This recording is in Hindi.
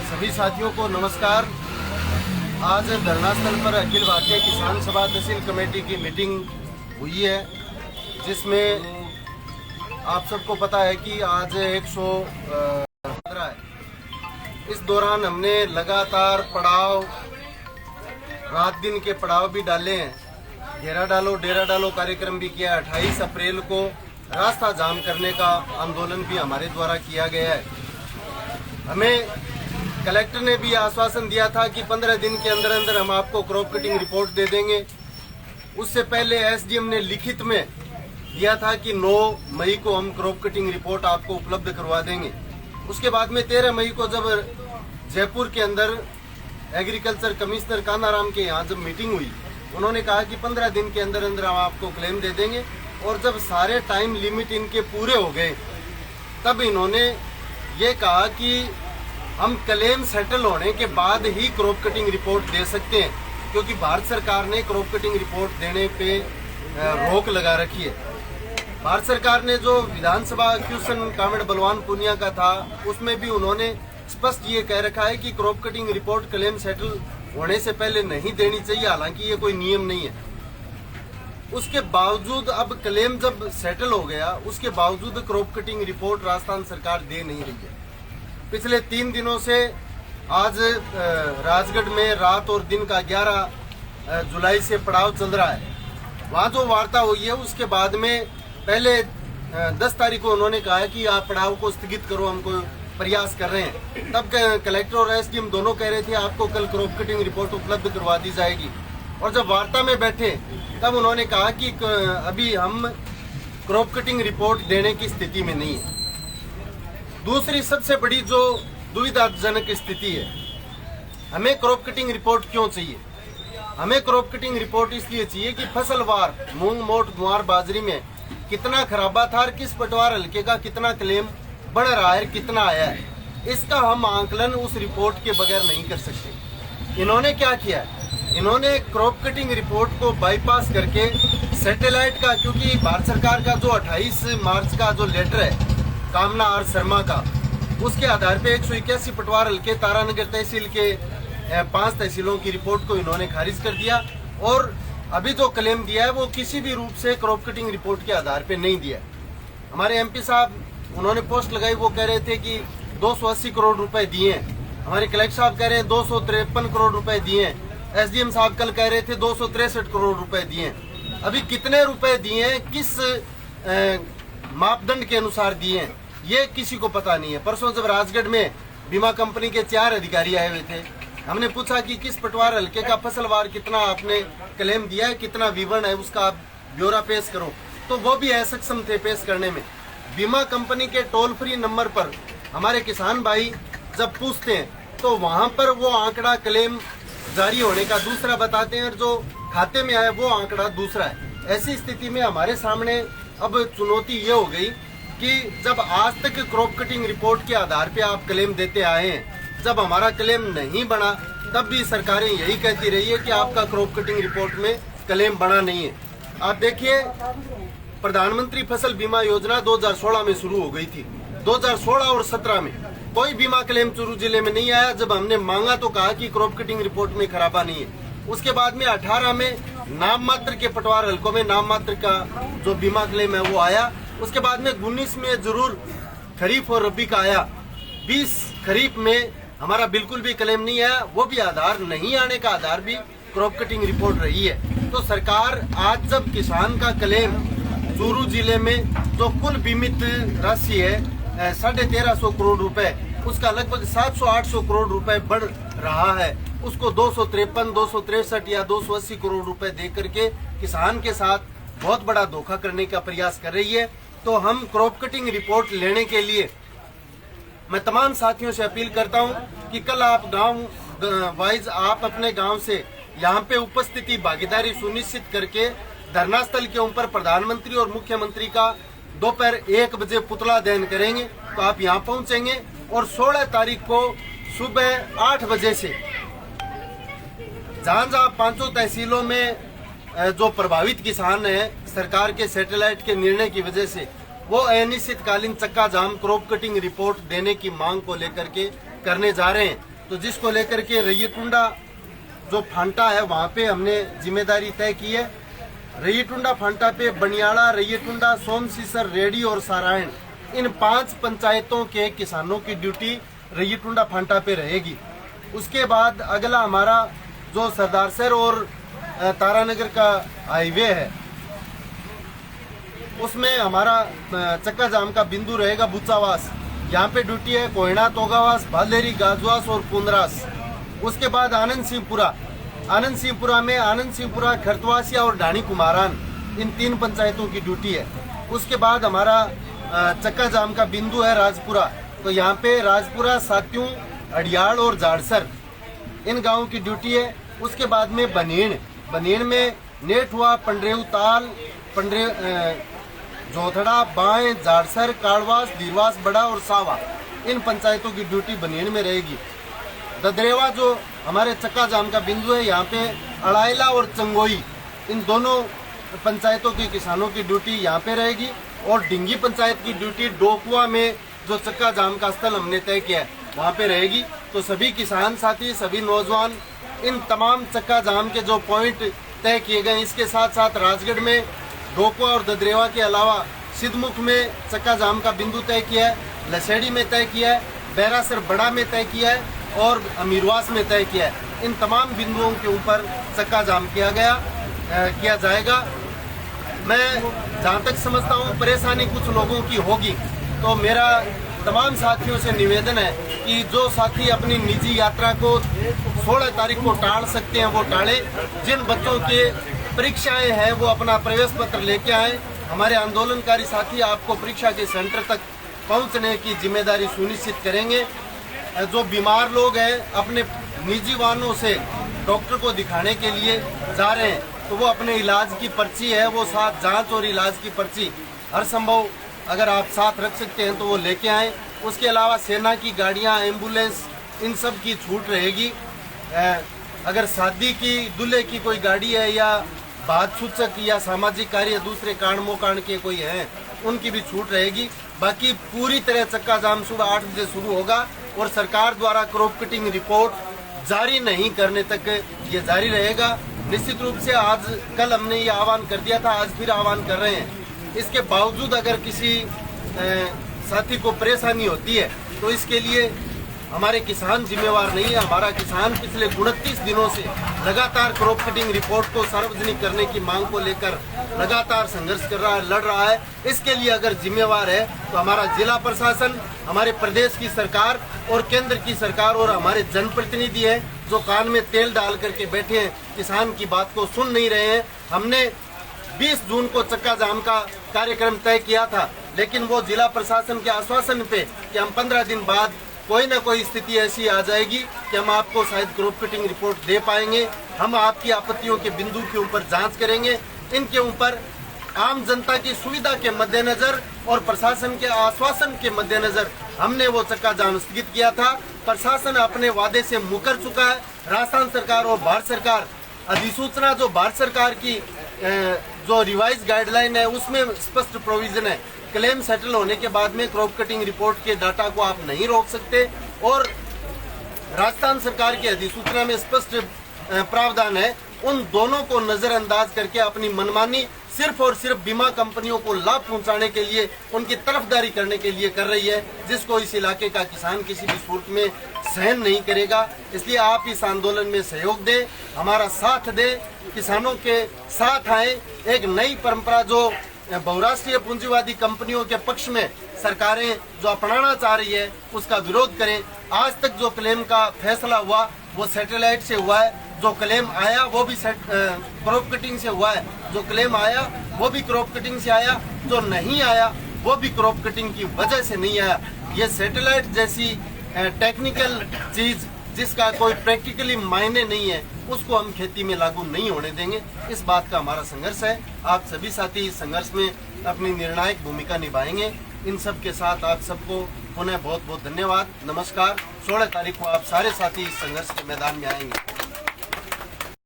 सभी साथियों को नमस्कार। आज धरना स्थल पर अखिल भारतीय किसान सभा तहसील कमेटी की मीटिंग हुई है, जिसमें आप सबको पता है कि आज 115 है। इस दौरान हमने लगातार पड़ाव, रात दिन के पड़ाव भी डाले हैं। घेरा डालो डेरा डालो कार्यक्रम भी किया। 28 अप्रैल को रास्ता जाम करने का आंदोलन भी हमारे द्वारा किया गया है। हमें कलेक्टर ने भी आश्वासन दिया था कि 15 दिन के अंदर अंदर हम आपको क्रॉप कटिंग रिपोर्ट दे देंगे। उससे पहले एसडीएम ने लिखित में दिया था कि 9 मई को हम क्रॉप कटिंग रिपोर्ट आपको उपलब्ध करवा देंगे। उसके बाद में 13 मई को जब जयपुर के अंदर एग्रीकल्चर कमिश्नर कान्हाराम के यहाँ जब मीटिंग हुई, उन्होंने कहा कि 15 दिन के अंदर अंदर हम आपको क्लेम दे देंगे। और जब सारे टाइम लिमिट इनके पूरे हो गए, तब इन्होंने ये कहा कि हम क्लेम सेटल होने के बाद ही क्रॉप कटिंग रिपोर्ट दे सकते हैं, क्योंकि भारत सरकार ने क्रॉप कटिंग रिपोर्ट देने पे रोक लगा रखी है। भारत सरकार ने जो विधानसभा क्वेश्चन कामेड़ बलवान पुनिया का था, उसमें भी उन्होंने स्पष्ट ये कह रखा है कि crop cutting report claim settle होने से पहले नहीं देनी चाहिए। हालांकि ये कोई नियम नहीं है। उसके बावजूद अब क्लेम जब सेटल हो गया, उसके बावजूद क्रॉप कटिंग रिपोर्ट राजस्थान सरकार दे नहीं रही है। पिछले 3 दिनों से आज राजगढ़ में रात और दिन का 11 जुलाई से पड़ाव चल रहा है। वहाँ जो वार्ता हुई है, उसके बाद में पहले 10 तारीख को उन्होंने कहा है कि आप पड़ाव को स्थगित करो, हमको प्रयास कर रहे हैं। तब कलेक्टर और एसडीएम दोनों कह रहे थे आपको कल क्रॉप कटिंग रिपोर्ट उपलब्ध करवा दी जाएगी। और जब वार्ता में बैठे, तब उन्होंने कहा कि अभी हम क्रॉप कटिंग रिपोर्ट देने की स्थिति में नहीं है। दूसरी सबसे बड़ी जो दुविधाजनक स्थिति है, हमें क्रॉप कटिंग रिपोर्ट क्यों चाहिए? हमें क्रॉप कटिंग रिपोर्ट इसलिए चाहिए कि फसलवार मूंग, मोट, गुआर, बाजरी में कितना खराबा था और किस पटवार हल्के का कितना क्लेम बढ़ रहा है, कितना आया है, इसका हम आंकलन उस रिपोर्ट के बगैर नहीं कर सकते। इन्होंने क्या किया है? इन्होंने क्रॉप कटिंग रिपोर्ट को बाईपास करके सैटेलाइट का, क्योंकि भारत सरकार का जो 28 मार्च का जो लेटर है कामना आर शर्मा का, उसके आधार पे 181 पटवार हल्के तारानगर तहसील के 5 तहसीलों की रिपोर्ट को इन्होंने खारिज कर दिया। और अभी जो क्लेम दिया है वो किसी भी रूप से क्रॉप कटिंग रिपोर्ट के आधार पे नहीं दिया। हमारे एमपी साहब, उन्होंने पोस्ट लगाई, वो कह रहे थे कि 280 करोड़ रुपए दिए हैं। हमारे कलेक्टर साहब कह रहे हैं 253 करोड़ रुपए दिए हैं। एसडीएम साहब कल कह रहे थे 263 करोड़ रुपए दिए हैं। अभी कितने रुपए दिए हैं, किस मापदंड के अनुसार दिए हैं, ये किसी को पता नहीं है। परसों जब राजगढ़ में बीमा कंपनी के 4 अधिकारी आए हुए थे, हमने पूछा कि किस पटवार हल्के का फसलवार कितना आपने क्लेम दिया है, कितना विवरण है, उसका आप ब्यौरा पेश करो, तो वो भी असक्षम थे पेश करने में। बीमा कंपनी के टोल फ्री नंबर पर हमारे किसान भाई जब पूछते हैं, तो वहां पर वो आंकड़ा क्लेम जारी होने का दूसरा बताते हैं और जो खाते में आया वो आंकड़ा दूसरा है। ऐसी स्थिति में हमारे सामने अब चुनौती ये हो गई कि जब आज तक क्रॉप कटिंग रिपोर्ट के आधार पे आप क्लेम देते आए हैं, जब हमारा क्लेम नहीं बना, तब भी सरकारें यही कहती रही है कि आपका क्रॉप कटिंग रिपोर्ट में क्लेम बना नहीं है। आप देखिए, प्रधानमंत्री फसल बीमा योजना 2016 में शुरू हो गई थी। 2016 और 17 में कोई बीमा क्लेम चूरू जिले में नहीं आया। जब हमने मांगा तो कहा कि क्रॉप कटिंग रिपोर्ट में खराबा नहीं है। उसके बाद में 18 में नाम मात्र के पटवार हल्कों में नाम मात्र का जो बीमा क्लेम है वो आया। उसके बाद में 19 में जरूर खरीफ और रबी का आया। 20 खरीफ में हमारा बिल्कुल भी क्लेम नहीं आया। वो भी आधार नहीं आने का आधार भी क्रॉप कटिंग रिपोर्ट रही है। तो सरकार आज जब किसान का क्लेम चूरू जिले में जो कुल बीमित राशि है 1350 करोड़ रुपए, उसका लगभग 700-800 करोड़ रुपए बढ़ रहा है, उसको 253, 263 या 280 करोड़ रुपए दे करके किसान के साथ बहुत बड़ा धोखा करने का प्रयास कर रही है। तो हम क्रॉप कटिंग रिपोर्ट लेने के लिए मैं तमाम साथियों से अपील करता हूं कि कल आप गांव वाइज आप अपने गांव से यहां पे उपस्थिति भागीदारी सुनिश्चित करके धरना स्थल के ऊपर प्रधानमंत्री और मुख्यमंत्री का दोपहर 1 बजे पुतला दहन करेंगे। तो आप यहां पहुंचेंगे और 16 तारीख को सुबह 8 बजे से जहां 5 तहसीलों में जो प्रभावित किसान हैं सरकार के सैटेलाइट के निर्णय की वजह से, वो अनिश्चितकालीन चक्का जाम क्रॉप कटिंग रिपोर्ट देने की मांग को लेकर के करने जा रहे हैं। तो जिसको लेकर के रैयतुंडा जो फांटा है वहाँ पे हमने जिम्मेदारी तय की है। रैयतुंडा फांटा पे बनियाड़ा, रैयतुंडा, सोमसीसर, रेडी और सारायण, इन 5 पंचायतों के किसानों की ड्यूटी रैयतुंडा फांटा पे रहेगी। उसके बाद अगला हमारा जो सरदारसर और तारानगर का हाईवे है, उसमें हमारा चक्का जाम का बिंदु रहेगा बुचावास। यहाँ पे ड्यूटी है कोयना, तोगावास, भालेरी, गाजवास और कुंदरास। उसके बाद आनंद सिंहपुरा में आनंद सिंहपुरा, खरतवासिया और ढाणी कुमारान, इन 3 पंचायतों की ड्यूटी है। उसके बाद हमारा चक्का जाम का बिंदु है राजपुरा। तो यहाँ पे राजपुरा, सात्यूं, अडियाल और जाड़सर, इन गांवों की ड्यूटी है। उसके बाद में बनेण में नेठुआ, पंडरेऊ ताल, जोथड़ा, बाएं, जाड़सर, काड़वास, दीरवास, बड़ा और सावा, इन पंचायतों की ड्यूटी बनेण में रहेगी। ददरेवा जो हमारे चक्का जाम का बिंदु है, यहाँ पे अड़ाइला और चंगोई, इन दोनों पंचायतों के किसानों की ड्यूटी यहाँ पे रहेगी। और डिंगी पंचायत की ड्यूटी डोकुआ में जो चक्का जाम का स्थल हमने तय किया है वहाँ पे रहेगी। तो सभी किसान साथी, सभी नौजवान, इन तमाम चक्का जाम के जो पॉइंट तय किए गए, इसके साथ साथ राजगढ़ में डोकुआ और ददरेवा के अलावा सिद्धमुख में चक्का जाम का बिंदु तय किया है, लसेड़ी में तय किया है, बैरासर बड़ा में तय किया है और अमीरवास में तय किया है। इन तमाम बिंदुओं के ऊपर चक्का जाम किया जाएगा। मैं जहाँ तक समझता हूँ परेशानी कुछ लोगों की होगी, तो मेरा तमाम साथियों से निवेदन है कि जो साथी अपनी निजी यात्रा को 16 तारीख को टाल सकते हैं वो टालें। जिन बच्चों के परीक्षाएं हैं वो अपना प्रवेश पत्र लेके आए। हमारे आंदोलनकारी साथी आपको परीक्षा के सेंटर तक पहुंचने की जिम्मेदारी सुनिश्चित करेंगे। जो बीमार लोग हैं अपने निजी वाहनों से डॉक्टर को दिखाने के लिए जा रहे हैं, तो वो अपने इलाज की पर्ची है, वो साथ जांच और इलाज की पर्ची हर संभव अगर आप साथ रख सकते हैं तो वो लेके आएँ। उसके अलावा सेना की गाड़ियाँ, एम्बुलेंस, इन सब की छूट रहेगी। अगर शादी की दूल्हे की कोई गाड़ी है या बात सूचक या सामाजिक कार्य दूसरे कांड मोकांड के कोई हैं, उनकी भी छूट रहेगी। बाकी पूरी तरह चक्का जाम सुबह 8 बजे शुरू होगा और सरकार द्वारा क्रॉप कटिंग रिपोर्ट जारी नहीं करने तक ये जारी रहेगा। निश्चित रूप से आज कल हमने ये आह्वान कर दिया था, आज फिर आह्वान कर रहे हैं। इसके बावजूद अगर किसी साथी को परेशानी होती है तो इसके लिए हमारे किसान जिम्मेवार नहीं है। हमारा किसान पिछले 29 दिनों से लगातार क्रॉप कटिंग रिपोर्ट को सार्वजनिक करने की मांग को लेकर लगातार संघर्ष कर रहा है, लड़ रहा है। इसके लिए अगर जिम्मेवार है तो हमारा जिला प्रशासन, हमारे प्रदेश की सरकार और केंद्र की सरकार और हमारे जनप्रतिनिधि हैं जो कान में तेल डाल करके बैठे हैं, किसान की बात को सुन नहीं रहे हैं। हमने 20 जून को चक्का जाम का कार्यक्रम तय किया था, लेकिन वो जिला प्रशासन के आश्वासन पे कि हम 15 दिन बाद कोई ना कोई स्थिति ऐसी आ जाएगी कि हम आपको शायद क्रॉप कटिंग रिपोर्ट दे पाएंगे, हम आपकी आपत्तियों के बिंदु के ऊपर जांच करेंगे। इनके ऊपर आम जनता की सुविधा के मद्देनजर और प्रशासन के आश्वासन के मद्देनजर हमने वो चक्का जाम स्थगित किया था। प्रशासन अपने वादे से मुकर चुका है। राजस्थान सरकार और भारत सरकार अधिसूचना जो भारत सरकार की जो रिवाइज गाइडलाइन है उसमें स्पष्ट प्रोविजन है, क्लेम सेटल होने के बाद में क्रॉप कटिंग रिपोर्ट के डाटा को आप नहीं रोक सकते। और राजस्थान सरकार की अधिसूचना में स्पष्ट प्रावधान है। उन दोनों को नजरअंदाज करके अपनी मनमानी सिर्फ और सिर्फ बीमा कंपनियों को लाभ पहुंचाने के लिए, उनकी तरफदारी करने के लिए कर रही है, जिसको इस इलाके का किसान किसी भी सूरत में सहन नहीं करेगा। इसलिए आप इस आंदोलन में सहयोग दें, हमारा साथ दें, किसानों के साथ आए। एक नई परंपरा जो बहुराष्ट्रीय पूंजीवादी कंपनियों के पक्ष में सरकारें जो अपनाना चाह रही है उसका विरोध करें। आज तक जो क्लेम का फैसला हुआ वो सैटेलाइट से हुआ है, जो क्लेम आया वो भी क्रॉप कटिंग से हुआ है, जो क्लेम आया वो भी क्रॉप कटिंग से आया, जो नहीं आया वो भी क्रॉप कटिंग की वजह से नहीं आया। ये सैटेलाइट जैसी टेक्निकल चीज जिसका कोई प्रैक्टिकली मायने नहीं है, उसको हम खेती में लागू नहीं होने देंगे। इस बात का हमारा संघर्ष है। आप सभी साथी इस संघर्ष में अपनी निर्णायक भूमिका निभाएंगे। इन सब के साथ आप सबको पुनः बहुत बहुत धन्यवाद, नमस्कार। 16 तारीख को आप सारे साथी इस संघर्ष के मैदान में आएंगे।